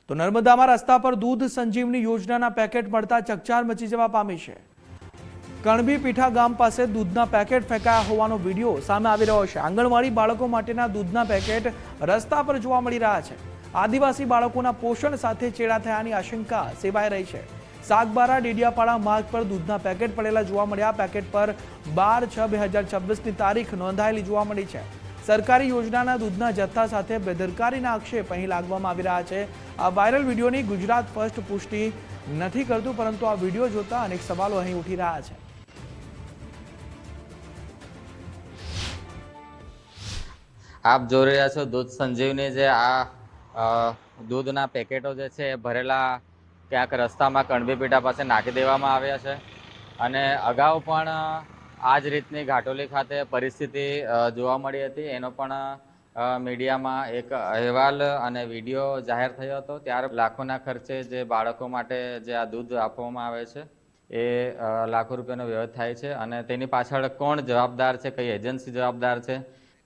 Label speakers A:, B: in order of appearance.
A: તો નર્મદામાં રસ્તા પર દૂધ સંજીવની યોજનાના પેકેટ મળતા ચકચાર મચી જવા પામી છે। કણબી પીઠા ગામ પાસે દૂધના પેકેટ ફેંકાયા હોવાનો વિડીયો સામે આવી રહ્યો છે। આંગણવાડી બાળકો માટેના દૂધના પેકેટ રસ્તા પર જોવા મળી રહ્યા છે। આદિવાસી બાળકોના પોષણ સાથે ચેડા થયાની આશંકા સેવાઈ રહી છે। સાગબારા ડેડિયાપાડા માર્ગ પર દૂધના પેકેટ પડેલા જોવા મળ્યા। પેકેટ પર 12/6/2026ની તારીખ નોંધાયેલી જોવા મળી છે। સરકારી યોજનાના દૂધના જથ્થા સાથે બેદરકારીના આક્ષેપ અહીં લાગવામાં આવી રહ્યા છે। આ વાયરલ વિડીયોની ગુજરાત ફર્સ્ટ પુષ્ટિ નથી કરતું, પરંતુ આ વિડીયો જોતા અનેક સવાલો અહીં ઉઠી રહ્યા છે।
B: આપ જોઈ રહ્યા છો દૂધ સંજીવની જે દૂધના પેકેટો જે છે એ ભરેલા ક્યાંક રસ્તામાં કણબી પીઠા પાસે નાખી દેવામાં આવ્યા છે। અને અગાઉ પણ આ જ રીતની ઘાટોલી ખાતે પરિસ્થિતિ જોવા મળી હતી। એનો પણ મીડિયામાં એક અહેવાલ અને વિડીયો જાહેર થયો હતો। ત્યારે લાખોના ખર્ચે જે બાળકો માટે જે આ દૂધ આપવામાં આવે છે એ લાખો રૂપિયાનો વ્યય થાય છે। અને તેની પાછળ કોણ જવાબદાર છે, કઈ એજન્સી જવાબદાર છે,